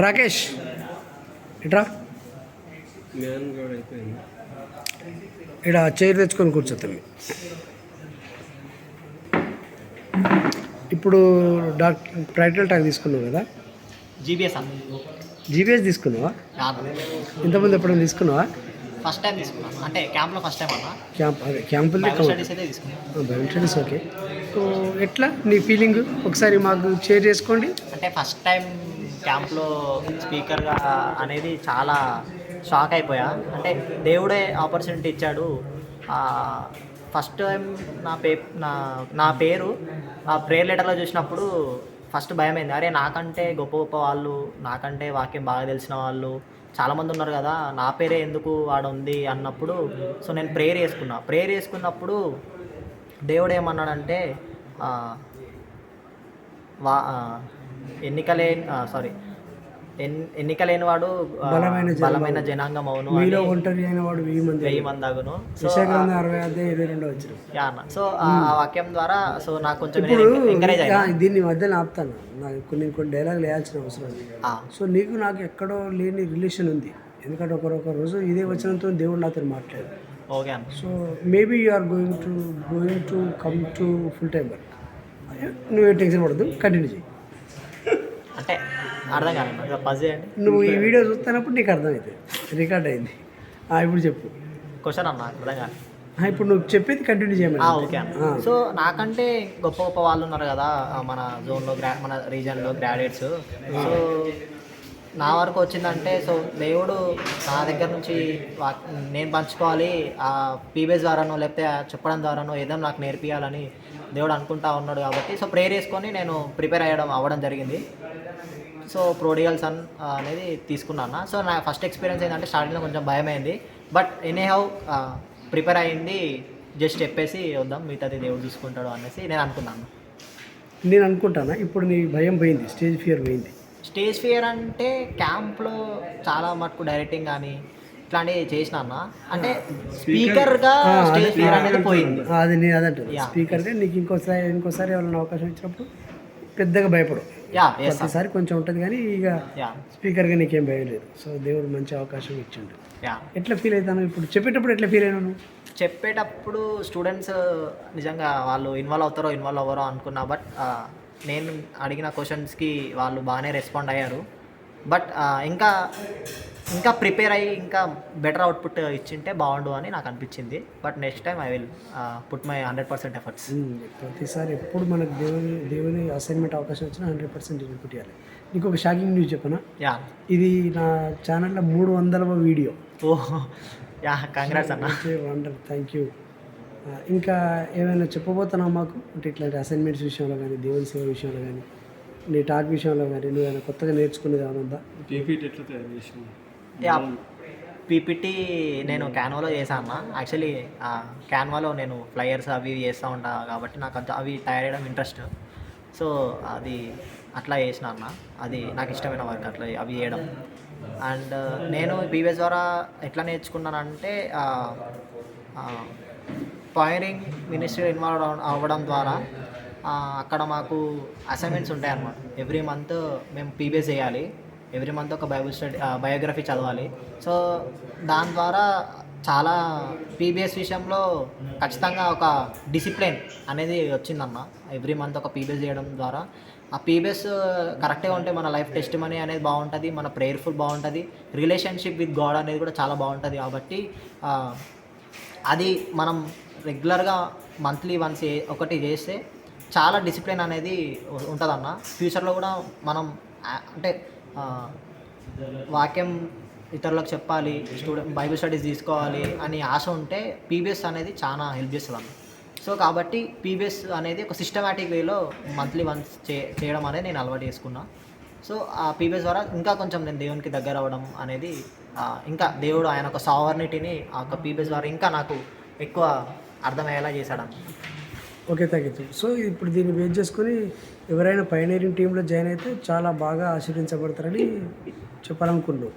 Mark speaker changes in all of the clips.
Speaker 1: రాకేష్ ఇట్రా, ఇక్కడ చైర్ తెచ్చుకొని కూర్చోతాం. ఇప్పుడు ప్రాక్టికల్ టాక్ తీసుకున్నావు కదా, జీబీఎస్ తీసుకున్నావా? ఇంతకుముందు ఎప్పుడైనా తీసుకున్నావా?
Speaker 2: ఫస్ట్ టైం తీసుకున్నాను, అంటే క్యాంప్లో ఫస్ట్ టైం అన్నా.
Speaker 1: క్యాంపుల్లో
Speaker 2: స్టడీస్ అయితే తీసుకున్నాను.
Speaker 1: Bible studies. ఓకే, సో ఎట్లా నీ ఫీలింగ్ ఒకసారి మాకు షేర్ చేసుకోండి.
Speaker 2: అంటే ఫస్ట్ టైం క్యాంప్లో స్పీకర్గా అనేది చాలా షాక్ అయిపోయా. అంటే దేవుడే ఆపర్చునిటీ ఇచ్చాడు. ఫస్ట్ టైం నా పేరు ఆ ప్రేయర్ లెటర్లో చూసినప్పుడు ఫస్ట్ భయమైంది. అరే నాకంటే గొప్ప గొప్ప వాళ్ళు, నాకంటే వాక్యం బాగా తెలిసిన వాళ్ళు చాలామంది ఉన్నారు కదా, నా పేరే ఎందుకు వాడు ఉంది అన్నప్పుడు సో నేను ప్రేయర్ చేసుకున్నప్పుడు దేవుడు ఏమన్నాడంటే ఎన్నికలేని వాడు బలమైన జనాంగం అవును,
Speaker 1: మీలో ఒంటరి అయిన వాడు
Speaker 2: 1000 మంది అగును. సో ఆ వాక్యం ద్వారా సో నాకు కొంచెం ఎంకరేజ్ అయ్యా.
Speaker 1: దీన్ని మధ్యలో ఆపుతాను, నాకు కొన్ని డైలాగులు వేయాల్సిన అవసరం లేదు. సో నీకు నాకు ఎక్కడో లేని రిలేషన్ ఉంది, ఎందుకంటే ఒకరొక రోజు ఇదే వచనంతో దేవుడు నాతో మాట్లాడారు.
Speaker 2: ఓకే అన్న.
Speaker 1: So maybe you are going to come to full time work. నువ్వే టెన్షన్ పడద్దు, కంటిన్యూ చేయి.
Speaker 2: అంటే అర్థం కాదు, పజ్ చేయండి.
Speaker 1: నువ్వు ఈ వీడియో చూస్తున్నప్పుడు నీకు అర్థమవుతుంది, రికార్డ్ అయింది. ఇప్పుడు చెప్పు
Speaker 2: క్వశ్చన్ అన్న, అర్థం కాదు.
Speaker 1: ఇప్పుడు నువ్వు చెప్పేది కంటిన్యూ చేయమని.
Speaker 2: ఓకే అన్న. సో నాకంటే గొప్ప గొప్ప వాళ్ళు ఉన్నారు కదా మన జోన్లో, మన రీజన్లో గ్రాడ్యుయేట్స్. సో నా వరకు వచ్చిందంటే సో దేవుడు నా దగ్గర నుంచి నేను పంచుకోవాలి, ఆ పీబీఎస్ ద్వారానో లేకపోతే చెప్పడం ద్వారానో ఏదో నాకు నేర్పియాలని దేవుడు అనుకుంటా ఉన్నాడు. కాబట్టి సో ప్రేయర్ చేసుకొని నేను ప్రిపేర్ అవ్వడం జరిగింది. సో ప్రోడిగల్ సన్ అనేది తీసుకున్నాను. సో నా ఫస్ట్ ఎక్స్పీరియన్స్ ఏంటంటే స్టార్టింగ్లో కొంచెం భయమైంది, బట్ ఎనీహౌ ప్రిపేర్ అయ్యింది. జస్ట్ చెప్పేసి వద్దాం, మిగతాది దేవుడు చూసుకుంటాడు అనేసి నేను
Speaker 1: అనుకుంటాను. ఇప్పుడు నీ భయం పోయింది, స్టేజ్ ఫియర్ పోయింది.
Speaker 2: స్టేజ్ ఫియర్ అంటే క్యాంప్లో చాలా మటుకు డైరెక్టింగ్ కానీ ఇట్లాంటివి చేసిన అన్న, అంటే స్పీకర్గా స్టేజ్ ఫియర్ అనేది పోయింది.
Speaker 1: అది నేను అదంటాను, స్పీకర్గా నీకు ఇంకోసారి ఎవరైనా అవకాశం ఇచ్చినప్పుడు పెద్దగా భయపడు. ప్రతిసారి కొంచెం ఉంటుంది కానీ ఇక స్పీకర్గా నీకేం భయం లేదు. సో దేవుడు మంచి అవకాశం ఇచ్చిండు. ఎట్లా ఫీల్ అవుతాను ఇప్పుడు చెప్పేటప్పుడు? ఎట్లా ఫీల్ అయినాను?
Speaker 2: చెప్పేటప్పుడు స్టూడెంట్స్ నిజంగా వాళ్ళు ఇన్వాల్వ్ అవ్వరో అనుకున్నా, బట్ నేను అడిగిన క్వశ్చన్స్కి వాళ్ళు బాగానే రెస్పాండ్ అయ్యారు. బట్ ఇంకా ప్రిపేర్ అయ్యి ఇంకా బెటర్ అవుట్పుట్ ఇచ్చింటే బాగుండు అని నాకు అనిపించింది. But next time I will put my 100% efforts.
Speaker 1: ప్రతిసారి ఎప్పుడు మనకు దేవుని అసైన్మెంట్ అవకాశం వచ్చినా 100% ఇన్పుట్ ఇవ్వాలి. నీకు ఒక షాకింగ్ న్యూస్ చెప్పనా? ఇది నా ఛానల్లో 300వ వీడియో.
Speaker 2: కంగ్రాట్స్ అన్న.
Speaker 1: Wonder, thank you. ఇంకా ఏమైనా చెప్పబోతున్నావు మాకు? అంటే ఇట్లాంటి అసైన్మెంట్స్ విషయంలో కానీ, దేవుని సేవ విషయంలో కానీ, నీ టాక్ విషయంలో కానీ నువ్వు ఏమైనా కొత్తగా నేర్చుకునేది ఏమైనా ఉందా?
Speaker 2: పీపీటీ నేను క్యాన్వాలో చేశాను అన్న. యాక్చువల్లీ క్యాన్వాలో నేను ఫ్లయర్స్ అవి చేస్తూ ఉంటాను కాబట్టి నాకు అవి తయారు చేయడం ఇంట్రెస్ట్. సో అది అట్లా చేసిన అన్న, అది నాకు ఇష్టమైన వర్క్ అట్లా అవి చేయడం. అండ్ నేను పీబీఎస్ ద్వారా ఎట్లా నేర్చుకున్నానంటే పైరింగ్ మినిస్ట్రీ ఇన్వాల్వ్ అవ్వడం ద్వారా అక్కడ మాకు అసైన్మెంట్స్ ఉంటాయి అన్నమాట. ఎవ్రీ మంత్ మేము పీబీఎస్ చేయాలి, ఎవ్రీ మంత్ ఒక బయోగ్రఫీ చదవాలి. సో దాని ద్వారా చాలా పీబీఎస్ విషయంలో ఖచ్చితంగా ఒక డిసిప్లిన్ అనేది వచ్చిందన్న. ఎవ్రీ మంత్ ఒక పీబీఎస్ చేయడం ద్వారా ఆ పీబీఎస్ కరెక్ట్గా ఉంటే మన లైఫ్ టెస్ట్ మనీ అనేది బాగుంటుంది, మన ప్రేయర్ఫుల్ బాగుంటుంది, రిలేషన్షిప్ విత్ గాడ్ అనేది కూడా చాలా బాగుంటుంది. కాబట్టి అది మనం రెగ్యులర్గా మంత్లీ వన్స్ ఒకటి చేస్తే చాలా డిసిప్లిన్ అనేది ఉంటుందన్న. ఫ్యూచర్లో కూడా మనం అంటే వాక్యం ఇతరులకు చెప్పాలి, బైబిల్ స్టడీస్ తీసుకోవాలి అని ఆశ ఉంటే పీబీఎస్ అనేది చాలా హెల్ప్ చేస్తుంది అన్న. సో కాబట్టి పీబీఎస్ అనేది ఒక సిస్టమేటిక్ వేలో మంత్లీ వన్స్ చేయడం అనేది నేను అలవాటు చేసుకున్నా. సో ఆ పీబీఎస్ ద్వారా ఇంకా కొంచెం నేను దేవునికి దగ్గర అవ్వడం అనేది, ఇంకా దేవుడు ఆయన ఒక సావర్నిటీని ఆ యొక్క పీబీఎస్ ద్వారా ఇంకా నాకు ఎక్కువ అర్థమయ్యేలా చేశాడన్న.
Speaker 1: Okay, thank you. సో ఇప్పుడు దీన్ని బేస్ చేసుకొని ఎవరైనా పైనీరింగ్ టీంలో జాయిన్ అయితే చాలా బాగా ఆశీర్వించబడతారని చెప్పాలనుకున్నాను.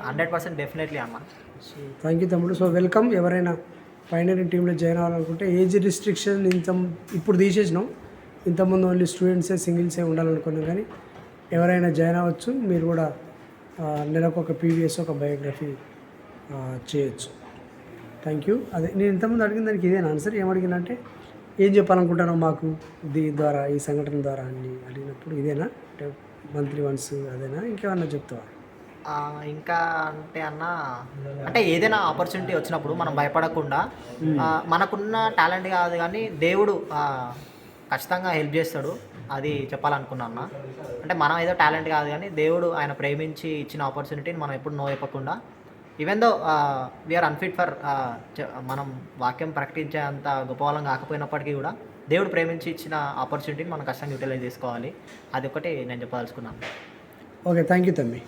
Speaker 2: 100% డెఫినెట్లీ అన్న.
Speaker 1: సో థ్యాంక్ యూ తమ్ముడు. So welcome. ఎవరైనా పైనీరింగ్ టీంలో జాయిన్ అవ్వాలనుకుంటే ఏజ్ రిస్ట్రిక్షన్ ఇప్పుడు తీసేసినాం. ఇంతకుముందు ఓన్లీ స్టూడెంట్సే సింగిల్సే ఉండాలనుకున్నాం, కానీ ఎవరైనా జాయిన్ అవ్వచ్చు. మీరు కూడా నెలకు ఒక పీవీఎస్ ఒక బయోగ్రఫీ చేయొచ్చు. Thank you. అదే నేను ఇంతకుముందు అడిగిన దానికి ఇదేనా ఆన్సర్? ఏమడిగినంటే ఏం చెప్పాలనుకుంటున్నావు మాకు దీని ద్వారా, ఈ సంఘటన ద్వారా అని అడిగినప్పుడు ఇదేనా అంటే మంత్లీ వన్స్ అదేనా, ఇంకేమన్నా చెప్తావా?
Speaker 2: ఇంకా అంటే అన్న, అంటే ఏదైనా ఆపర్చునిటీ వచ్చినప్పుడు మనం భయపడకుండా మనకున్న టాలెంట్ కాదు కానీ దేవుడు ఖచ్చితంగా హెల్ప్ చేస్తాడు. అది చెప్పాలనుకున్నా అన్న. అంటే మనం ఏదో టాలెంట్ కాదు కానీ దేవుడు ఆయన ప్రేమించి ఇచ్చిన ఆపర్చునిటీని మనం ఎప్పుడు నో చెప్పకుండా, even though we're unfit for మనం వాక్యం ప్రకటించే అంత గొప్ప వాళ్ళం కాకపోయినప్పటికీ కూడా దేవుడు ప్రేమించి ఇచ్చిన ఆపర్చునిటీని మనం ఖచ్చితంగా యూటిలైజ్ చేసుకోవాలి. అది ఒకటి నేను చెప్పదలుచుకున్నాను.
Speaker 1: ఓకే, థ్యాంక్ యూ తమ్మి.